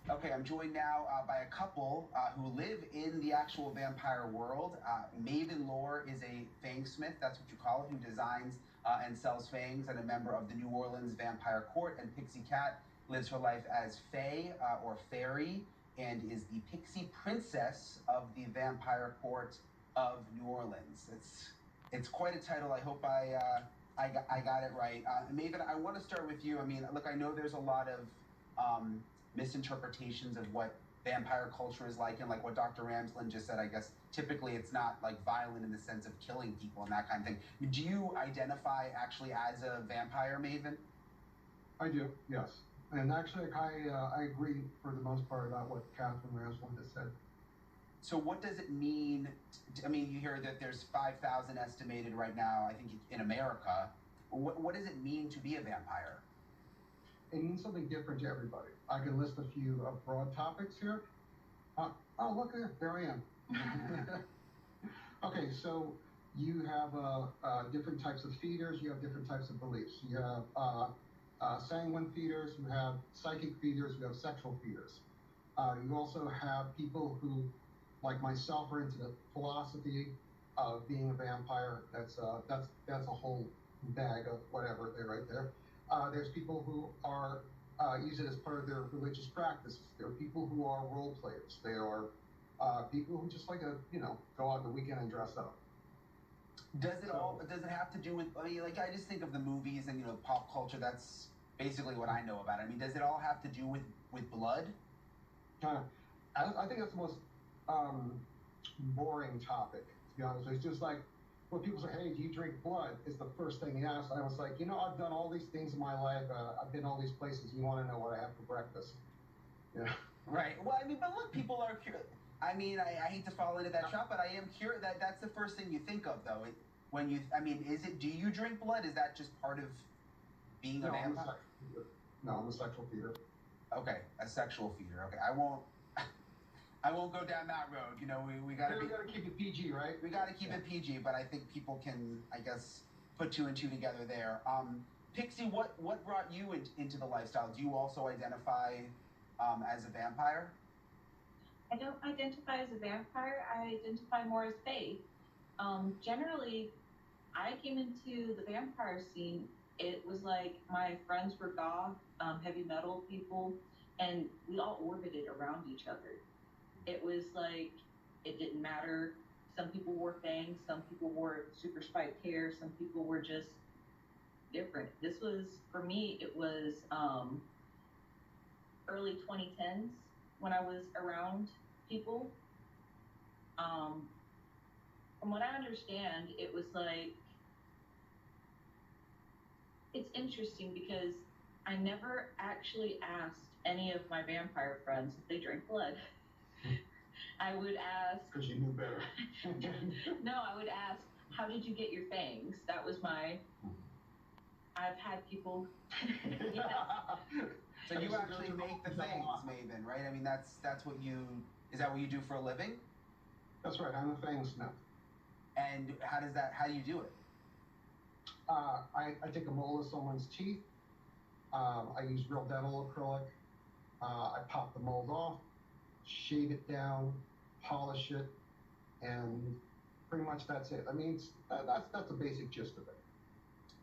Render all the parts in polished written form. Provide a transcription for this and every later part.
Okay, I'm joined now by a couple who live in the actual vampire world. Maven Lore is a fangsmith, that's what you call it, who designs and sells fangs, and a member of the New Orleans Vampire Court. And Pixie Cat lives her life as Fae or Fairy, and is the Pixie Princess of the Vampire Court of New Orleans. It's quite a title. I hope I got it right. Maven, I want to start with you. I mean, look, I know there's a lot of misinterpretations of what vampire culture is like, and like what Dr. Ramsland just said, I guess typically it's not like violent in the sense of killing people and that kind of thing. Do you identify actually as a vampire, Maven? I do, yes. And actually, I agree for the most part about what Catherine Ramsland has said. So what does it mean? I mean, you hear that there's 5,000 estimated right now, I think, in America. What does it mean to be a vampire? It means something different to everybody. I can list a few broad topics here. Oh, look, there I am. Okay, so you have different types of feeders, you have different types of beliefs. You have sanguine feeders, you have psychic feeders, you have sexual feeders. You also have people who, like myself, are into the philosophy of being a vampire. That's a whole bag of whatever there right there. There's people who are use it as part of their religious practices. There are people who are role players. There are people who just like to, go out the weekend and dress up. Does it have to do with? I mean, like I just think of the movies and pop culture. That's basically what I know about it. I mean, does it all have to do with blood? I think that's the most boring topic, to be honest. It's just like when people say, "Hey, do you drink blood?" is the first thing they ask. I was like, I've done all these things in my life. I've been all these places. You want to know what I have for breakfast? Yeah. Right. Well, I mean, but look, people are curious. I mean, I hate to fall into that trap, but I am curious. That's the first thing you think of, though. I mean, is it? Do you drink blood? Is that just part of being a vampire? No, I'm a sexual feeder. Okay, a sexual feeder. Okay, I won't. I won't go down that road. We gotta we gotta keep it PG, right? We gotta keep it PG, but I think people can, I guess, put two and two together there. Pixie, what brought you into the lifestyle? Do you also identify as a vampire? I don't identify as a vampire. I identify more as fae. Generally, I came into the vampire scene. It was like my friends were goth, heavy metal people, and we all orbited around each other. It was like it didn't matter. Some people wore fangs, some people wore super spiked hair, some people were just different. This was, for me, it was early 2010s when I was around people. Um, from what I understand, it was like, it's interesting because I never actually asked any of my vampire friends if they drank blood. I would ask. Because you knew better. No, I would ask, how did you get your fangs? That was my. I've had people. Yeah. So you actually make the fangs, Maven, right? I mean, that's what you. Is that what you do for a living? That's right. I'm a fangsmith. And how do you do it? I take a mold of someone's teeth. I use real dental acrylic. I pop the mold off, shave it down, polish it, and pretty much that's it. I mean, that's the basic gist of it.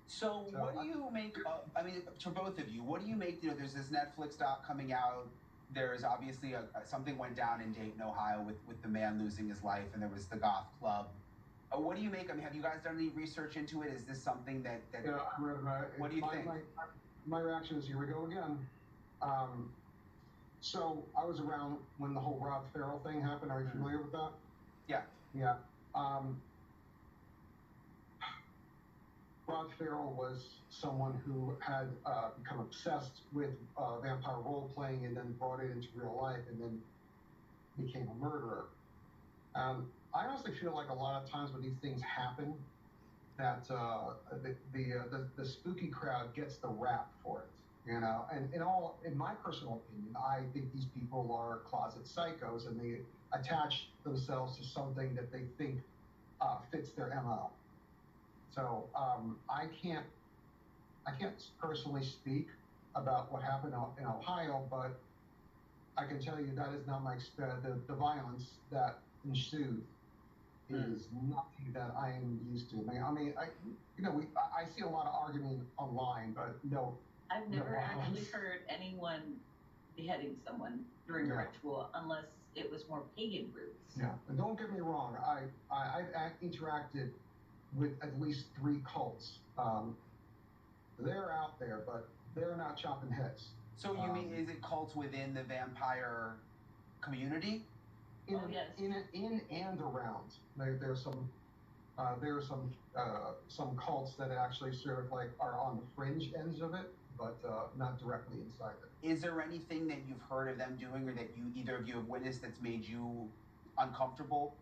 So what do you make of, I mean, for both of you, what do you make, there's this Netflix doc coming out. There's obviously something went down in Dayton, Ohio with the man losing his life, and there was the goth club. What do you make? I mean, have you guys done any research into it? Is this something that yeah, what do you think? My reaction is, here we go again. So I was around when the whole Rod Farrell thing happened. Are you familiar with that? Yeah. Yeah. Rod Farrell was someone who had become obsessed with vampire role playing and then brought it into real life and then became a murderer. I honestly feel like a lot of times when these things happen, that the spooky crowd gets the rap for it. And in my personal opinion, I think these people are closet psychos and they attach themselves to something that they think fits their MO. So I can't personally speak about what happened in Ohio, but I can tell you that is not my the violence that ensued is nothing that I am used to. I mean, I see a lot of argument online, but no, I've no never actually violence. heard anyone beheading someone during a Yeah. ritual unless it was more pagan roots. Yeah, and don't get me wrong, I've interacted with at least 3 cults. They're out there, but they're not chopping heads. So you mean, is it cults within the vampire community? In, Oh, yes. in and around. There's some cults that actually sort of like are on the fringe ends of it, but not directly inside it. Is there anything that you've heard of them doing or that either of you have witnessed that's made you uncomfortable?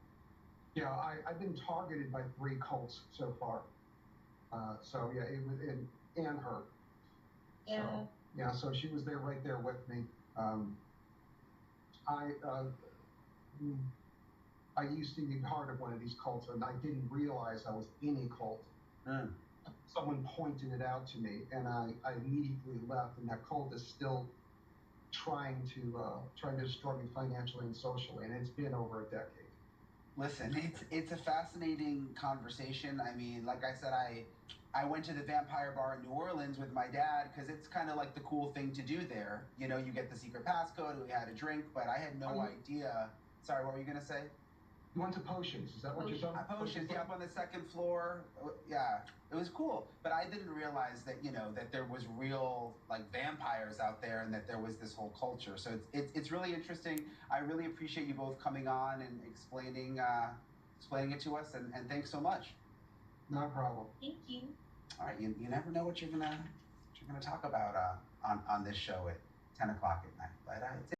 Yeah, I've been targeted by 3 cults so far. So yeah, it was and her. Yeah. So yeah, so she was there right there with me. I used to be part of one of these cults, and I didn't realize I was in a cult. Mm. Someone pointed it out to me, and I immediately left. And that cult is still trying to destroy me financially and socially, and it's been over a decade. Listen, it's a fascinating conversation. I mean, like I said, I went to the vampire bar in New Orleans with my dad because it's kind of like the cool thing to do there. You know, you get the secret passcode. We had a drink, but I had no idea. Sorry, what were you gonna say? You went to Potions? Is that what you're talking about? Potions, yeah, up on the 2nd floor. Yeah, it was cool, but I didn't realize that that there was real like vampires out there and that there was this whole culture. So it's really interesting. I really appreciate you both coming on and explaining it to us, and thanks so much. No problem. Thank you. All right, you never know what you're gonna talk about on this show at 10 o'clock at night, but it's